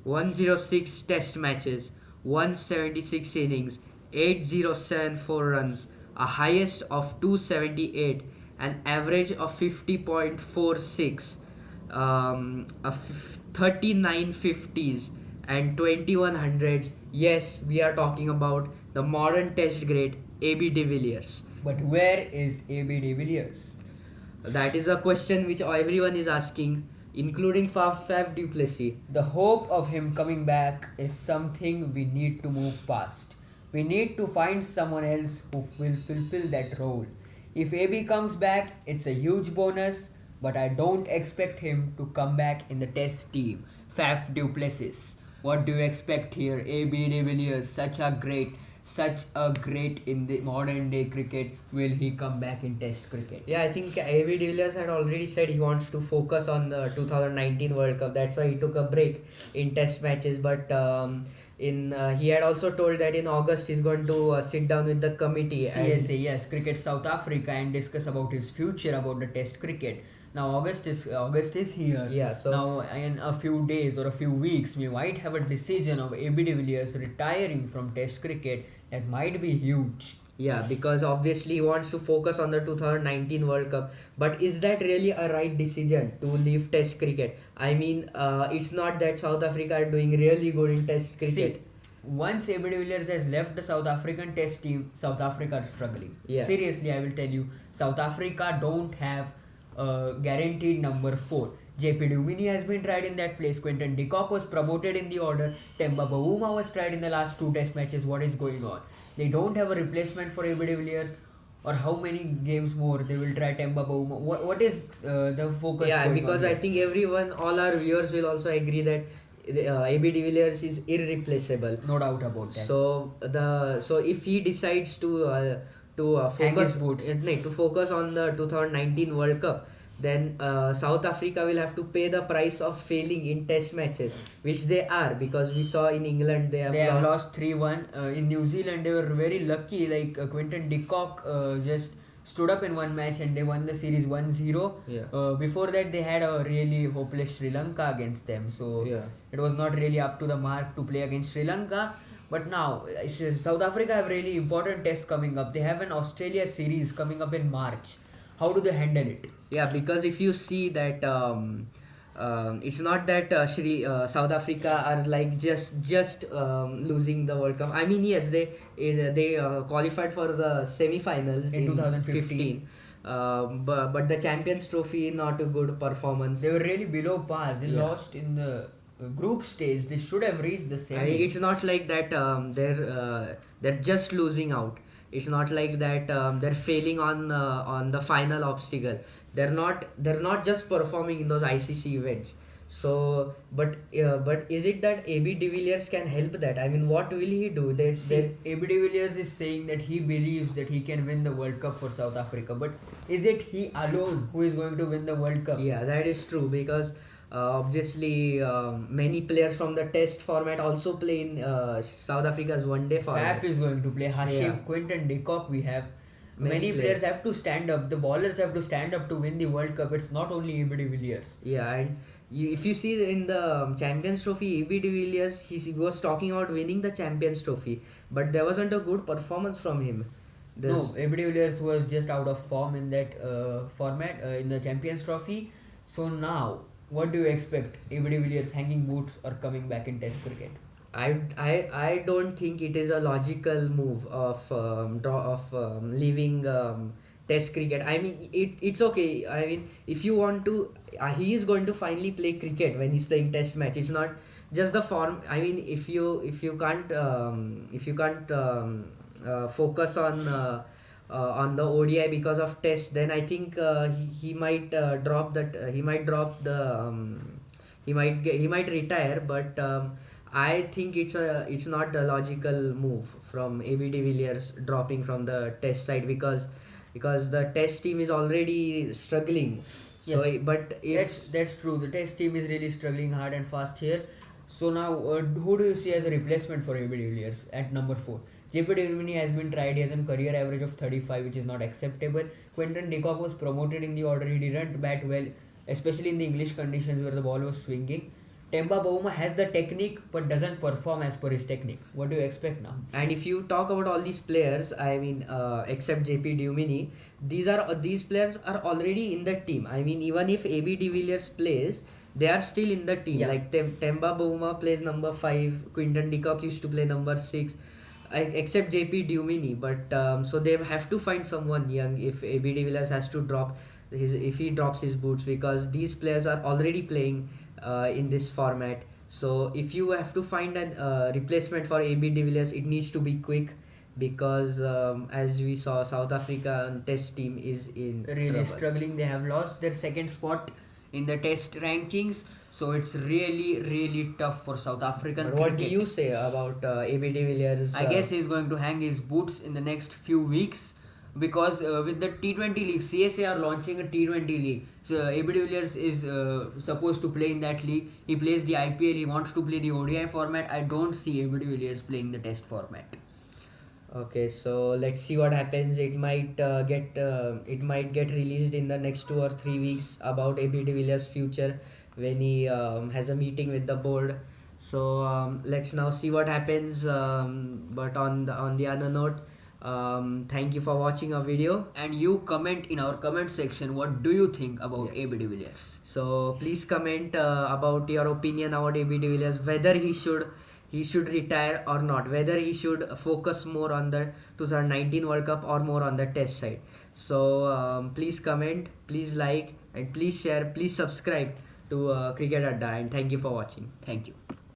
106 test matches, 176 innings, 807 4 runs, a highest of 278, an average of 50.46, 39 50s, and 21 hundreds. Yes, we are talking about the modern test great AB De Villiers. But where is AB De Villiers? That is a question which everyone is asking, including Faf du Plessis. The hope of him coming back is something we need to move past. We need to find someone else who will fulfill that role. If AB comes back, it's a huge bonus, but I don't expect him to come back in the test team. Faf du Plessis. What do you expect here? AB de Villiers, such a great in the modern day cricket. Will he come back in test cricket? Yeah, I think AB De Villiers had already said he wants to focus on the 2019 World Cup. That's why he took a break in test matches. But in he had also told that in August he's going to sit down with the committee. CSA, yes, Cricket South Africa, and discuss about his future about the Test cricket. Now August is here. Yeah, so now in a few days or a few weeks, we might have a decision of AB de Villiers retiring from Test cricket. That might be huge. yeah, because obviously he wants to focus on the 2019 World Cup. But is that really a right decision to leave Test cricket? I mean, it's not that South Africa are doing really good in Test cricket. See, once AB de Villiers has left the South African Test team, South Africa are struggling. Yeah. Seriously, I will tell you, South Africa don't have a guaranteed number 4. JP Dumini has been tried in that place. Quinton de Kock was promoted in the order. Temba Bavuma was tried in the last 2 test matches. What is going on? They don't have a replacement for AB de Villiers. Or how many games more they will try Temba Bavuma? What is the focus? Yeah, going because on I here? think everyone, all our viewers will also agree that AB de Villiers is irreplaceable. No doubt about that. So if he decides to Hang his focus boots. to focus on the 2019 World Cup, then South Africa will have to pay the price of failing in test matches, which they are, because we saw in England they have, They have lost 3-1. In New Zealand, they were very lucky. Like Quinton de Kock just stood up in one match and they won the series 1-0. Yeah. Before that, they had a really hopeless Sri Lanka against them. So Yeah. it was not really up to the mark to play against Sri Lanka. But now, South Africa have really important tests coming up. They have an Australia series coming up in March. How do they handle it? Yeah, because if you see that it's not that South Africa are like just losing the World Cup. I mean, yes, they qualified for the semi-finals In in 2015. but the Champions Trophy not a good performance. They were really below par. They Yeah. lost in the group stage. They should have reached the I mean, semis. it's not like that they're just losing out. It's not like that they're failing on the final obstacle. They're not just performing in those ICC events. So, but is it that AB de Villiers can help that? I mean, what will he do? See, AB de Villiers is saying that he believes that he can win the World Cup for South Africa. But is it he alone who is going to win the World Cup? Yeah, that is true, because obviously many players from the test format also play in South Africa's one day format. Faf is going to play. Hashim, Yeah. Quinton de Kock, we have. Many Many players players. have to stand up. The bowlers have to stand up to win the World Cup. It's not only AB de Villiers. Yeah, and if you see in the Champions Trophy, AB de Villiers, he was talking about winning the Champions Trophy, but there wasn't a good performance from him. No, AB de Villiers was just out of form in that format in the Champions Trophy. So now, what do you expect? AB de Villiers hanging boots or coming back in Test cricket? I don't think it is a logical move of leaving Test cricket. I mean, it's okay. I mean, if you want to, he is going to finally play cricket when he's playing Test match. It's not just the form. I mean, if you can't focus on the ODI because of Test, then I think he might drop that. He might drop the. He might retire, but I think it's not a logical move from AB de Villiers dropping from the Test side, because the Test team is already struggling. So, Yeah. but if That's true. The Test team is really struggling hard and fast here. So now, who do you see as a replacement for AB de Villiers at number 4? JP Dumini has been tried. He has a career average of 35, which is not acceptable. Quinton de Kock was promoted in the order. He didn't bat well, especially in the English conditions where the ball was swinging. Temba Bavuma has the technique but doesn't perform as per his technique. What do you expect now? And if you talk about all these players, I mean, except JP Dumini, these players are already in the team. I mean, even if AB De Villiers plays, they are still in the team. Yeah. Like Temba Bavuma plays number 5, Quinton de Kock used to play number 6, except JP Dumini. But so they have to find someone young if AB De Villiers has to drop if he drops his boots, because these players are already playing in this format. So if you have to find a replacement for AB de Villiers, it needs to be quick, because as we saw, South Africa test team is in Really trouble. struggling. They have lost their second spot in the test rankings. So it's really tough for South African But what do cricket. you say about AB de Villiers? I guess he's going to hang his boots in the next few weeks, because with the T20 league, CSA are launching a T20 league. So AB de Villiers is supposed to play in that league. He plays the IPL. He wants to play the ODI format. I don't see AB de Villiers playing the Test format. Okay, so let's see what happens. It might get released in the next 2 or 3 weeks about AB de Villiers' future when he has a meeting with the board. So let's now see what happens. But on the other note, thank you for watching our video. And you comment in our comment section, what do you think about Yes. AB de Villiers? So please comment about your opinion about AB de Villiers, whether he should retire or not, whether he should focus more on the 2019 World Cup or more on the test side. So please comment, please like, and please share, please subscribe to Cricket Adda, and thank you for watching. Thank you.